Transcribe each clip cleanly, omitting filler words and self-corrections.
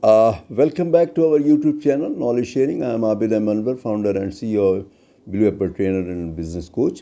Welcome back to our YouTube channel, Knowledge Sharing. I am Abid Anwar, founder and CEO of Blue Apple Trainer and Business Coach.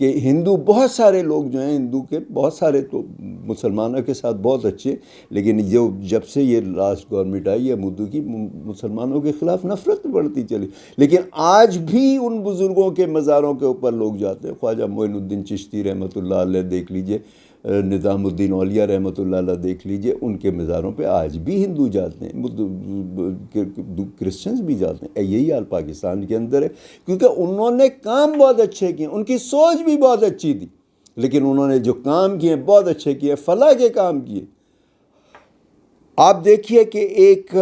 کہ ہندو بہت سارے لوگ جو ہیں، ہندو کے بہت سارے تو مسلمانوں کے ساتھ بہت اچھے، لیکن جب سے یہ لاسٹ گورنمنٹ آئی ہے مودی کی، مسلمانوں کے خلاف نفرت بڑھتی چلی. لیکن آج بھی ان بزرگوں کے مزاروں کے اوپر لوگ جاتے ہیں. خواجہ معین الدین چشتی رحمۃ اللہ علیہ دیکھ لیجئے، نظام الدین اولیاء رحمۃ اللہ علیہ دیکھ لیجئے، ان کے مزاروں پہ آج بھی ہندو جاتے ہیں، کرسچنز بھی جاتے ہیں. یہی حال پاکستان کے اندر ہے، کیونکہ انہوں نے کام بہت اچھے کیے، ان کی سوچ بھی بہت اچھی تھی، لیکن انہوں نے جو کام کیے بہت اچھے کیے، فلاح کے کام کیے. آپ دیکھیے کہ ایک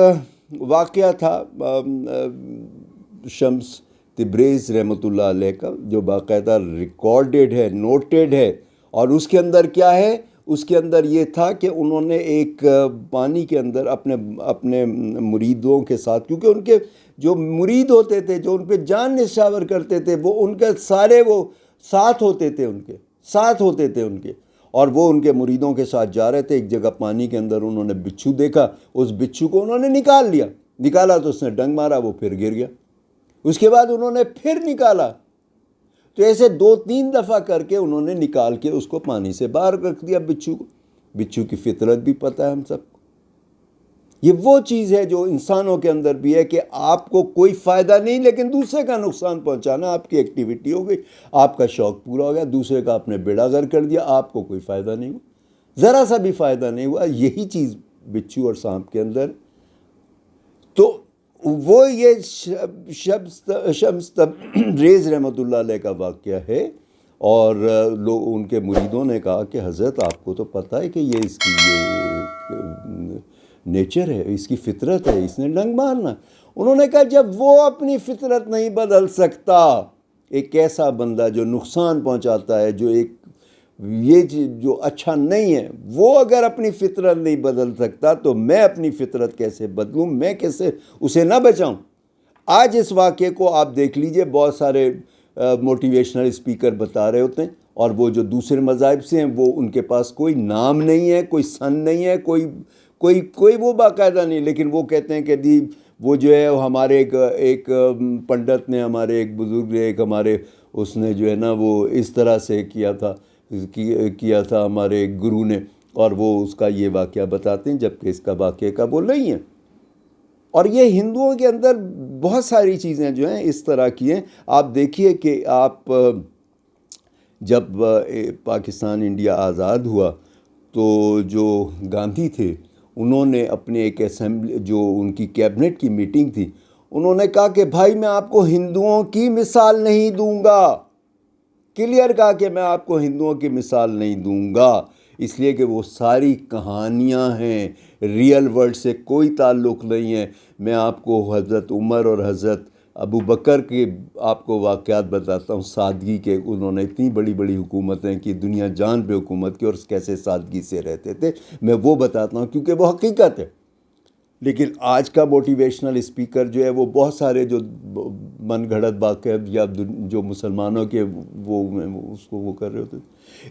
واقعہ تھا شمس تبریز رحمۃ اللہ علیہ کا، جو باقاعدہ ریکارڈڈ ہے، نوٹڈ ہے. اور اس کے اندر کیا ہے؟ اس کے اندر یہ تھا کہ انہوں نے ایک پانی کے اندر اپنے مریدوں کے ساتھ، کیونکہ ان کے جو مرید ہوتے تھے، جو ان پہ جان نشاور کرتے تھے، وہ ان کے سارے وہ ساتھ ہوتے تھے ان کے، اور وہ ان کے مریدوں کے ساتھ جا رہے تھے. ایک جگہ پانی کے اندر انہوں نے بچھو دیکھا، اس بچھو کو انہوں نے نکالا تو اس نے ڈنگ مارا، وہ پھر گر گیا. اس کے بعد انہوں نے پھر نکالا، تو ایسے 2-3 دفعہ کر کے انہوں نے نکال کے اس کو پانی سے باہر رکھ دیا بچھو کو. بچھو کی فطرت بھی پتہ ہے ہم سب کو. یہ وہ چیز ہے جو انسانوں کے اندر بھی ہے کہ آپ کو کوئی فائدہ نہیں، لیکن دوسرے کا نقصان پہنچانا آپ کی ایکٹیویٹی ہو گئی، آپ کا شوق پورا ہو گیا، دوسرے کا آپ نے بیڑا غرق کر دیا، آپ کو کوئی فائدہ نہیں ہوا، ذرا سا بھی فائدہ نہیں ہوا. یہی چیز بچھو اور سانپ کے اندر. تو وہ یہ شمس تبریز رحمۃ اللہ علیہ کا واقعہ ہے. اور ان کے مریدوں نے کہا کہ حضرت آپ کو تو پتہ ہے کہ یہ اس کی یہ نیچر ہے، اس کی فطرت ہے، اس نے ڈنگ مارنا. انہوں نے کہا جب وہ اپنی فطرت نہیں بدل سکتا، ایک ایسا بندہ جو نقصان پہنچاتا ہے، جو جو اچھا نہیں ہے، وہ اگر اپنی فطرت نہیں بدل سکتا تو میں اپنی فطرت کیسے بدلوں، میں کیسے اسے نہ بچاؤں. آج اس واقعے کو آپ دیکھ لیجئے، بہت سارے موٹیویشنل اسپیکر بتا رہے ہوتے ہیں، اور وہ جو دوسرے مذاہب سے ہیں، وہ ان کے پاس کوئی نام نہیں ہے، کوئی سن نہیں ہے، کوئی وہ باقاعدہ نہیں، لیکن وہ کہتے ہیں کہ وہ جو ہے ہمارے ایک پنڈت نے، ہمارے ایک بزرگ نے، ہمارے اس نے جو ہے نا وہ اس طرح سے کیا تھا ہمارے ایک گرو نے، اور وہ اس کا یہ واقعہ بتاتے ہیں، جبکہ اس کا واقعہ کا وہ نہیں ہے. اور یہ ہندوؤں کے اندر بہت ساری چیزیں جو ہیں اس طرح کی ہیں. آپ دیکھیے کہ آپ جب پاکستان انڈیا آزاد ہوا تو جو گاندھی تھے، انہوں نے اپنے ایک اسمبلی، جو ان کی کیبنٹ کی میٹنگ تھی، انہوں نے کہا کہ بھائی میں آپ کو ہندوؤں کی مثال نہیں دوں گا. کلیئر کہا کہ میں آپ کو ہندوؤں کی مثال نہیں دوں گا، اس لیے کہ وہ ساری کہانیاں ہیں، ریئل ورلڈ سے کوئی تعلق نہیں ہے. میں آپ کو حضرت عمر اور حضرت ابو بکر کے آپ کو واقعات بتاتا ہوں، سادگی کے. انہوں نے اتنی بڑی بڑی حکومتیں کی، دنیا جان پہ حکومت کی، اور کیسے سادگی سے رہتے تھے. میں وہ بتاتا ہوں کیونکہ وہ حقیقت ہے. لیکن آج کا موٹیویشنل اسپیکر جو ہے، وہ بہت سارے جو من گھڑت واقعات یا جو مسلمانوں کے وہ اس کو وہ کر رہے ہوتے.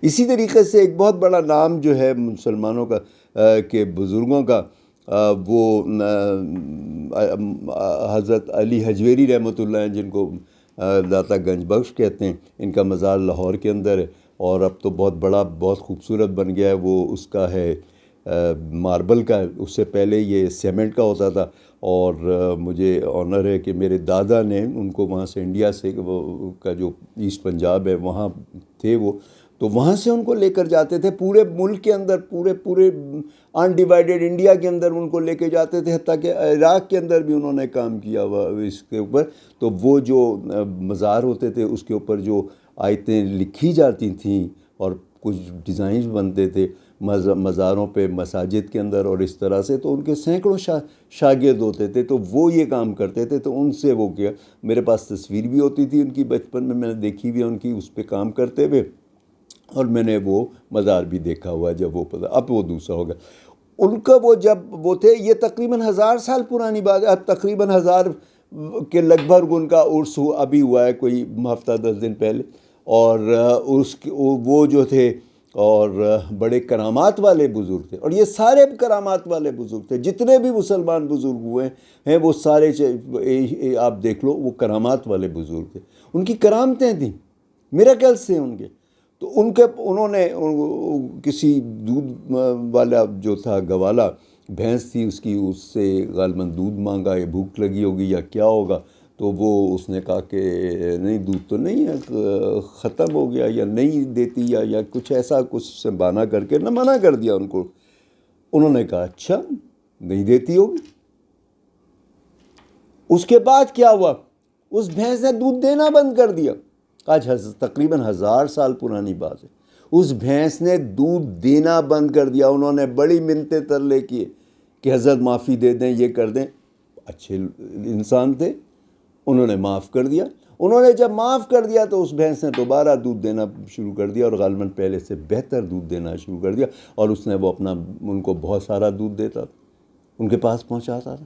اسی طریقے سے ایک بہت بڑا نام جو ہے مسلمانوں کا کے بزرگوں کا، وہ حضرت علی حجویری رحمۃ اللہ علیہ، جن کو داتا گنج بخش کہتے ہیں. ان کا مزار لاہور کے اندر ہے، اور اب تو بہت بڑا، بہت خوبصورت بن گیا ہے. وہ اس کا ہے ماربل کا ہے، اس سے پہلے یہ سیمنٹ کا ہوتا تھا. اور مجھے آنر ہے کہ میرے دادا نے ان کو وہاں سے، انڈیا سے، وہ کا جو ایسٹ پنجاب ہے وہاں تھے وہ، تو وہاں سے ان کو لے کر جاتے تھے پورے ملک کے اندر، پورے انڈیوائیڈڈ انڈیا کے اندر ان کو لے کے جاتے تھے، حتیٰ کہ عراق کے اندر بھی انہوں نے کام کیا ہوا اس کے اوپر. تو وہ جو مزار ہوتے تھے اس کے اوپر جو آیتیں لکھی جاتی تھیں اور کچھ ڈیزائنز بنتے تھے مزاروں پہ، مساجد کے اندر، اور اس طرح سے. تو ان کے سینکڑوں شاگرد ہوتے تھے، تو وہ یہ کام کرتے تھے. تو ان سے وہ کیا، میرے پاس تصویر بھی ہوتی تھی ان کی بچپن میں نے دیکھی ہوئی ان کی اس پہ کام کرتے ہوئے، اور میں نے وہ مزار بھی دیکھا ہوا جب وہ اب وہ دوسرا ہو گیا. ان کا وہ جب وہ تھے، یہ تقریباً 1000 سال پرانی بات ہے. اب تقریباً 1000 کے لگ بھگ ان کا عرس ابھی ہوا ہے، کوئی ہفتہ 10 دن پہلے. اور وہ جو تھے، اور بڑے کرامات والے بزرگ تھے. اور یہ سارے کرامات والے بزرگ تھے، جتنے بھی مسلمان بزرگ ہوئے ہیں وہ سارے آپ دیکھ لو، وہ کرامات والے بزرگ تھے. ان کی کرامتیں تھیں. میریکلز تھے ان کے. تو انہوں نے کسی دودھ والا جو تھا گوالا، بھینس تھی اس کی، اس سے غالباً دودھ مانگا، یا بھوک لگی ہوگی یا کیا ہوگا، تو وہ اس نے کہا کہ نہیں دودھ تو نہیں ہے، ختم ہو گیا یا نہیں دیتی یا کچھ ایسا، کچھ سے بہانہ کر کے نہ منع کر دیا ان کو. انہوں نے کہا اچھا نہیں دیتی ہوگی. اس کے بعد کیا ہوا، اس بھینس نے دودھ دینا بند کر دیا. آج تقریباً 1000 سال پرانی بات ہے. اس بھینس نے دودھ دینا بند کر دیا. انہوں نے بڑی منتیں ترلے کیے کہ حضرت معافی دے دیں، یہ کر دیں. اچھے انسان تھے، انہوں نے معاف کر دیا. انہوں نے جب معاف کر دیا تو اس بھینس نے دوبارہ دودھ دینا شروع کر دیا، اور غالباً پہلے سے بہتر دودھ دینا شروع کر دیا. اور اس نے وہ ان کو بہت سارا دودھ دیتا تھا، ان کے پاس پہنچاتا تھا.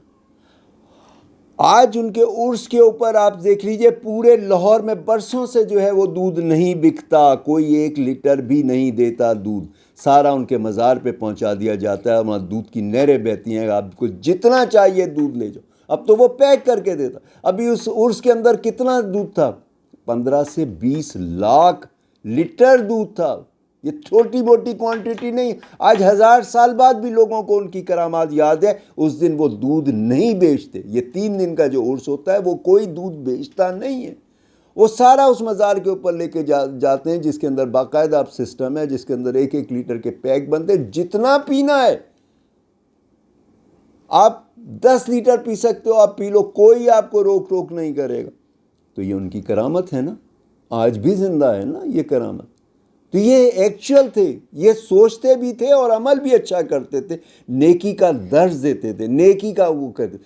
آج ان کے عرس کے اوپر آپ دیکھ لیجئے، پورے لاہور میں برسوں سے جو ہے وہ دودھ نہیں بکتا، کوئی 1 لیٹر بھی نہیں دیتا دودھ. سارا ان کے مزار پہ پہنچا دیا جاتا ہے. وہاں دودھ کی نہریں بہتی ہیں، آپ کو جتنا چاہیے دودھ لے جاؤ. اب تو وہ پیک کر کے دیتا. ابھی اس عرس کے اندر کتنا دودھ تھا؟ 15 سے 20 لاکھ لیٹر دودھ تھا. یہ چھوٹی موٹی کوانٹٹی نہیں. آج 1000 سال بعد بھی لوگوں کو ان کی کرامات یاد ہے. اس دن وہ دودھ نہیں بیچتے. یہ 3 دن کا جو عرس ہوتا ہے وہ کوئی دودھ بیچتا نہیں ہے. وہ سارا اس مزار کے اوپر لے کے جاتے ہیں، جس کے اندر باقاعدہ آپ سسٹم ہے، جس کے اندر 1 لیٹر کے پیک بنتے ہیں. جتنا پینا ہے آپ 10 لیٹر پی سکتے ہو، آپ پی لو، کوئی آپ کو روک نہیں کرے گا. تو یہ ان کی کرامت ہے نا، آج بھی زندہ ہے نا یہ کرامت. تو یہ ایکچول تھے، یہ سوچتے بھی تھے اور عمل بھی اچھا کرتے تھے، نیکی کا درس دیتے تھے، نیکی کا وہ کرتے.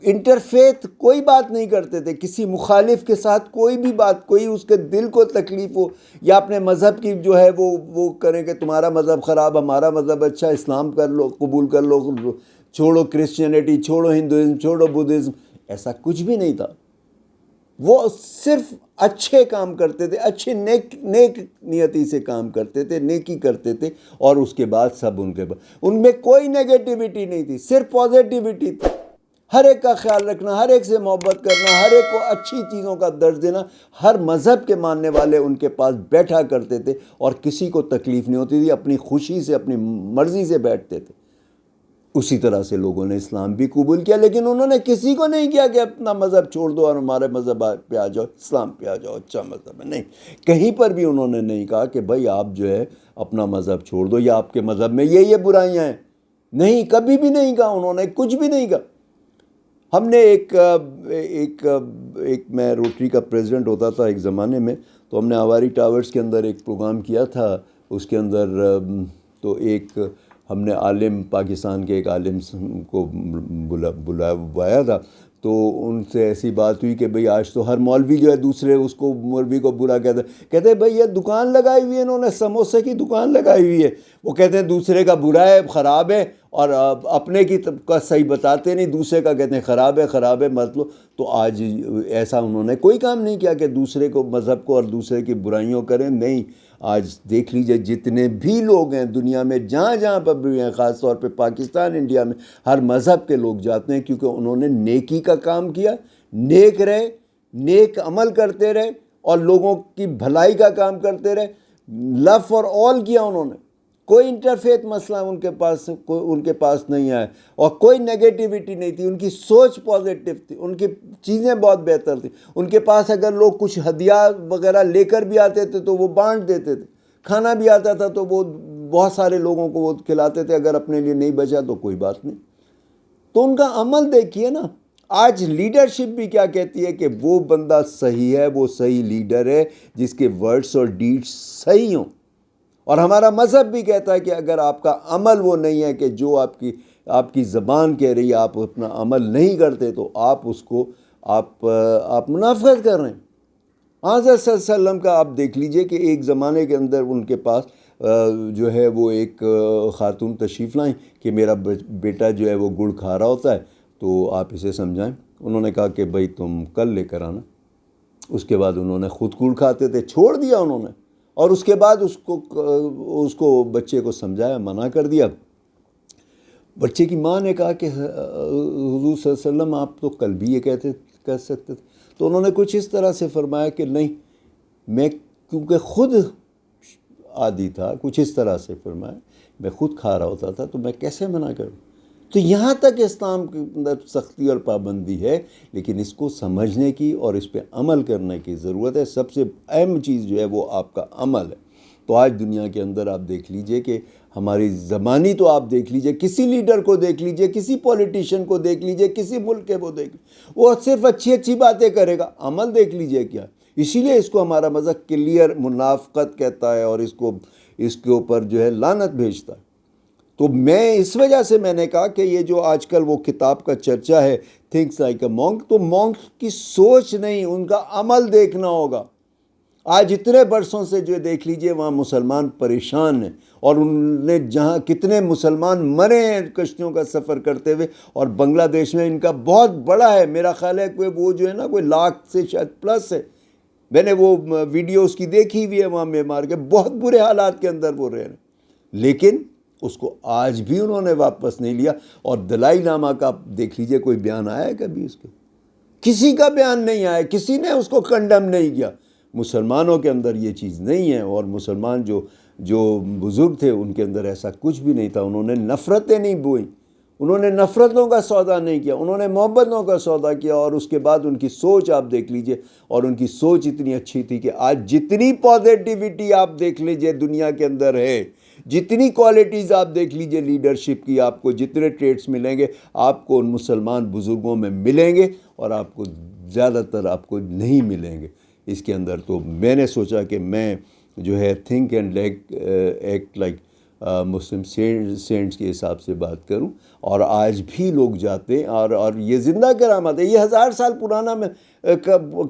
انٹرفیتھ کوئی بات نہیں کرتے تھے، کسی مخالف کے ساتھ کوئی بھی بات، کوئی اس کے دل کو تکلیف ہو یا اپنے مذہب کی جو ہے وہ کریں کہ تمہارا مذہب خراب، ہمارا مذہب اچھا، اسلام کر لو، قبول کر لو، چھوڑو کرسچینٹی، چھوڑو ہندوازم، چھوڑو بدھزم. ایسا کچھ بھی نہیں تھا. وہ صرف اچھے کام کرتے تھے، اچھے نیک نیتی سے کام کرتے تھے، نیکی کرتے تھے. اور اس کے بعد سب ان میں کوئی نیگیٹیوٹی نہیں تھی، صرف پازیٹیوٹی تھی. ہر ایک کا خیال رکھنا، ہر ایک سے محبت کرنا، ہر ایک کو اچھی چیزوں کا درس دینا. ہر مذہب کے ماننے والے ان کے پاس بیٹھا کرتے تھے اور کسی کو تکلیف نہیں ہوتی تھی، اپنی خوشی سے اپنی مرضی سے بیٹھتے تھے. اسی طرح سے لوگوں نے اسلام بھی قبول کیا، لیکن انہوں نے کسی کو نہیں کیا کہ اپنا مذہب چھوڑ دو اور ہمارے مذہب پہ آ جاؤ، اسلام پہ آ جاؤ، اچھا مذہب ہے. نہیں، کہیں پر بھی انہوں نے نہیں کہا کہ بھائی آپ جو ہے اپنا مذہب چھوڑ دو یا آپ کے مذہب میں یہ برائیاں ہیں. نہیں، کبھی بھی نہیں کہا انہوں نے، کچھ بھی نہیں کہا. ہم نے ایک میں روٹری کا پریزیڈنٹ ہوتا تھا ایک زمانے میں، تو ہم نے آواری ٹاورز کے اندر ایک پروگرام کیا تھا. اس کے اندر تو ہم نے عالم، پاکستان کے ایک عالم کو بلایا تھا. تو ان سے ایسی بات ہوئی کہ بھئی آج تو ہر مولوی جو ہے دوسرے اس کو مولوی کو برا کہتے ہیں بھئی یہ دکان لگائی ہوئی ہے، انہوں نے سموسے کی دکان لگائی ہوئی ہے. وہ کہتے ہیں دوسرے کا برا ہے، خراب ہے، اور اپنے کی کا صحیح بتاتے نہیں، دوسرے کا کہتے ہیں خراب ہے مطلب. تو آج ایسا انہوں نے کوئی کام نہیں کیا کہ دوسرے کو، مذہب کو اور دوسرے کی برائیوں کریں. نہیں، آج دیکھ لیجئے جتنے بھی لوگ ہیں دنیا میں، جہاں پر بھی ہیں، خاص طور پہ پاکستان، انڈیا میں، ہر مذہب کے لوگ جاتے ہیں، کیونکہ انہوں نے نیکی کا کام کیا، نیک رہے، نیک عمل کرتے رہے اور لوگوں کی بھلائی کا کام کرتے رہے. لو فار آل کیا انہوں نے. کوئی انٹرفیتھ مسئلہ ان کے پاس نہیں آیا، اور کوئی نیگیٹیوٹی نہیں تھی. ان کی سوچ پازیٹیو تھی، ان کی چیزیں بہت بہتر تھیں. ان کے پاس اگر لوگ کچھ ہدیہ وغیرہ لے کر بھی آتے تھے تو وہ بانٹ دیتے تھے. کھانا بھی آتا تھا تو وہ بہت سارے لوگوں کو وہ کھلاتے تھے. اگر اپنے لیے نہیں بچا تو کوئی بات نہیں. تو ان کا عمل دیکھیے نا. آج لیڈرشپ بھی کیا کہتی ہے کہ وہ بندہ صحیح ہے، وہ صحیح لیڈر ہے جس کے ورڈز اور ڈیڈز صحیح ہوں. اور ہمارا مذہب بھی کہتا ہے کہ اگر آپ کا عمل وہ نہیں ہے کہ جو آپ کی زبان کہہ رہی ہے، آپ اپنا عمل نہیں کرتے، تو آپ اس کو آپ منافقت کر رہے ہیں. حضرت صلی اللہ علیہ وسلم کا آپ دیکھ لیجئے کہ ایک زمانے کے اندر ان کے پاس جو ہے وہ ایک خاتون تشریف لائیں کہ میرا بیٹا جو ہے وہ گڑ کھا رہا ہوتا ہے، تو آپ اسے سمجھائیں. انہوں نے کہا کہ بھائی تم کل لے کر آنا. اس کے بعد انہوں نے خود گڑ کھاتے تھے، چھوڑ دیا انہوں نے. اور اس کے بعد اس کو بچے کو سمجھایا، منع کر دیا. بچے کی ماں نے کہا کہ حضور صلی اللہ علیہ وسلم آپ تو کل بھی یہ کہہ سکتے تھے. تو انہوں نے کچھ اس طرح سے فرمایا کہ نہیں، میں کیونکہ خود عادی تھا کچھ اس طرح سے فرمایا، میں خود کھا رہا ہوتا تھا تو میں کیسے منع کروں؟ تو یہاں تک اسلام کے اندر سختی اور پابندی ہے، لیکن اس کو سمجھنے کی اور اس پہ عمل کرنے کی ضرورت ہے۔ سب سے اہم چیز جو ہے وہ آپ کا عمل ہے۔ تو آج دنیا کے اندر آپ دیکھ لیجئے کہ ہماری زبانی تو آپ دیکھ لیجئے، کسی لیڈر کو دیکھ لیجئے، کسی پولیٹیشین کو دیکھ لیجئے، کسی ملک کے وہ دیکھ لیجئے، وہ صرف اچھی اچھی باتیں کرے گا، عمل دیکھ لیجئے کیا۔ اسی لیے اس کو ہمارا مذہب کلیئر منافقت کہتا ہے اور اس کے اوپر جو ہے لعنت بھیجتا ہے۔ تو میں اس وجہ سے میں نے کہا کہ یہ جو آج کل وہ کتاب کا چرچا ہے تھنکس لائک اے مونک، تو مونک کی سوچ نہیں، ان کا عمل دیکھنا ہوگا۔ آج اتنے برسوں سے جو دیکھ لیجئے وہاں مسلمان پریشان ہیں، اور انہوں نے جہاں کتنے مسلمان مرے ہیں کشتیوں کا سفر کرتے ہوئے، اور بنگلہ دیش میں ان کا بہت بڑا ہے، میرا خیال ہے کہ وہ جو ہے نا کوئی 1,00,000 سے شاید پلس ہے۔ میں نے وہ ویڈیوز کی دیکھی ہوئی ہے، وہاں معمار کے بہت برے حالات کے اندر وہ رہ رہے ہیں، لیکن اس کو آج بھی انہوں نے واپس نہیں لیا۔ اور دلائی لامہ کا دیکھ لیجئے کوئی بیان آیا ہے کبھی اس کے؟ کسی کا بیان نہیں آیا، کسی نے اس کو کنڈم نہیں کیا۔ مسلمانوں کے اندر یہ چیز نہیں ہے، اور مسلمان جو بزرگ تھے ان کے اندر ایسا کچھ بھی نہیں تھا۔ انہوں نے نفرتیں نہیں بوئیں، انہوں نے نفرتوں کا سودا نہیں کیا، انہوں نے محبتوں کا سودا کیا۔ اور اس کے بعد ان کی سوچ آپ دیکھ لیجئے، اور ان کی سوچ اتنی اچھی تھی کہ آج جتنی پازیٹیوٹی آپ دیکھ لیجئے دنیا کے اندر ہے، جتنی کوالٹیز آپ دیکھ لیجئے لیڈرشپ کی، آپ کو جتنے ٹریٹس ملیں گے آپ کو ان مسلمان بزرگوں میں ملیں گے، اور آپ کو زیادہ تر آپ کو نہیں ملیں گے اس کے اندر۔ تو میں نے سوچا کہ میں جو ہے think and act like Muslim saints کے حساب سے بات کروں۔ اور آج بھی لوگ جاتے ہیں، اور یہ زندہ کرامت ہے، یہ 1000 سال پرانا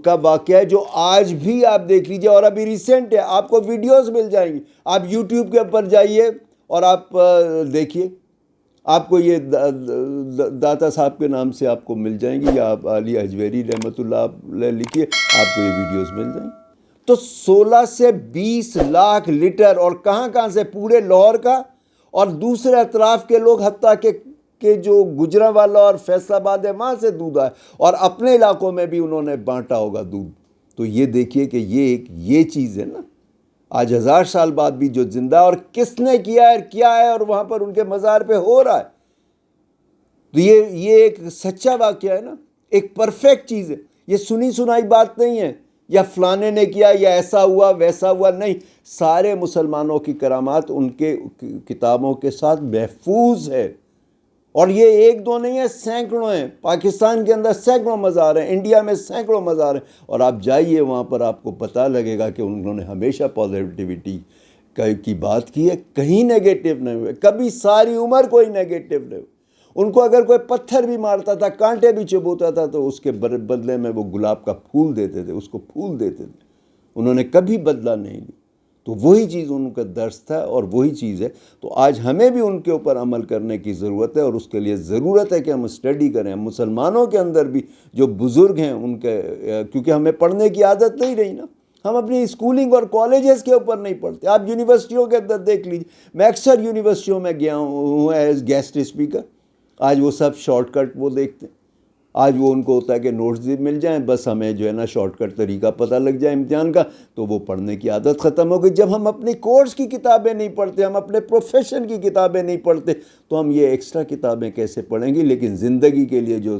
کا واقعہ ہے جو آج بھی آپ دیکھ لیجئے، اور ابھی ریسنٹ ہے، آپ کو ویڈیوز مل جائیں گی۔ آپ یوٹیوب کے اوپر جائیے اور آپ دیکھیے، آپ کو یہ داتا صاحب کے نام سے آپ کو مل جائیں گی، یا آپ علی اجویری رحمۃ اللہ علیہ لکھیے، آپ کو یہ ویڈیوز مل جائیں گی۔ تو 16 سے 20 لاکھ لیٹر، اور کہاں سے، پورے لاہور کا اور دوسرے اطراف کے لوگ، حتیٰ کہ جو گجرانوالہ اور فیصل آباد ہے وہاں سے دودھ آئے، اور اپنے علاقوں میں بھی انہوں نے بانٹا ہوگا دودھ۔ تو یہ دیکھیے کہ یہ چیز ہے نا، آج 1000 سال بعد بھی جو زندہ، اور کس نے کیا ہے، اور وہاں پر ان کے مزار پہ ہو رہا ہے۔ تو یہ ایک سچا واقعہ ہے نا، ایک پرفیکٹ چیز ہے، یہ سنی سنائی بات نہیں ہے، یا فلانے نے کیا، یا ایسا ہوا ویسا ہوا، نہیں۔ سارے مسلمانوں کی کرامات ان کے کتابوں کے ساتھ محفوظ ہے، اور یہ ایک دو نہیں ہے، سینکڑوں ہیں۔ پاکستان کے اندر سینکڑوں مزار ہیں، انڈیا میں سینکڑوں مزار ہیں، اور آپ جائیے وہاں پر آپ کو پتہ لگے گا کہ انہوں نے ہمیشہ پازیٹیوٹی کی بات کی ہے، کہیں نیگیٹو نہیں ہوئے، کبھی ساری عمر کوئی نیگیٹو نہیں ہوئے۔ ان کو اگر کوئی پتھر بھی مارتا تھا، کانٹے بھی چبوتا تھا، تو اس کے بدلے میں وہ گلاب کا پھول دیتے تھے، اس کو پھول دیتے تھے، انہوں نے کبھی بدلہ نہیں لی۔ تو وہی چیز ان کا درس تھا، اور وہی چیز ہے۔ تو آج ہمیں بھی ان کے اوپر عمل کرنے کی ضرورت ہے، اور اس کے لیے ضرورت ہے کہ ہم اسٹڈی کریں۔ مسلمانوں کے اندر بھی جو بزرگ ہیں ان کے، کیونکہ ہمیں پڑھنے کی عادت نہیں رہی نا، ہم اپنی اسکولنگ اور کالجز کے اوپر نہیں پڑھتے۔ آپ یونیورسٹیوں کے اندر دیکھ لیجیے، میں اکثر یونیورسٹیوں میں گیا ہوں ایز گیسٹ اسپیکر، آج وہ سب شارٹ کٹ وہ دیکھتے ہیں۔ آج وہ ان کو ہوتا ہے کہ نوٹس بھی مل جائیں، بس ہمیں جو ہے نا شارٹ کٹ طریقہ پتہ لگ جائے امتحان کا، تو وہ پڑھنے کی عادت ختم ہو گئی۔ جب ہم اپنی کورس کی کتابیں نہیں پڑھتے، ہم اپنے پروفیشن کی کتابیں نہیں پڑھتے، تو ہم یہ ایکسٹرا کتابیں کیسے پڑھیں گے؟ لیکن زندگی کے لیے جو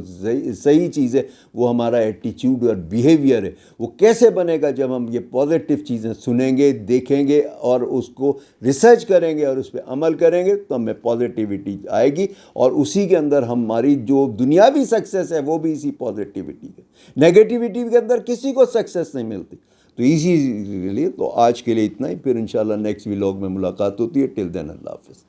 صحیح چیز ہے وہ ہمارا ایٹیچیوڈ اور بیہیویئر ہے، وہ کیسے بنے گا؟ جب ہم یہ پازیٹیو چیزیں سنیں گے، دیکھیں گے، اور اس کو ریسرچ کریں گے، اور اس پہ عمل کریں گے، تو ہمیں پازیٹیوٹی آئے گی، اور اسی کے اندر ہماری جو دنیاوی سکسیس ہے وہ بھی اسی پازیٹیوٹی ہے۔ نیگیٹیوٹی کے اندر کسی کو سکسیس نہیں ملتی۔ تو اسی کے لیے تو آج کے لیے اتنا ہی، پھر انشاءاللہ نیکسٹ ولاگ میں ملاقات ہوتی ہے۔ ٹل دین اللہ حافظ۔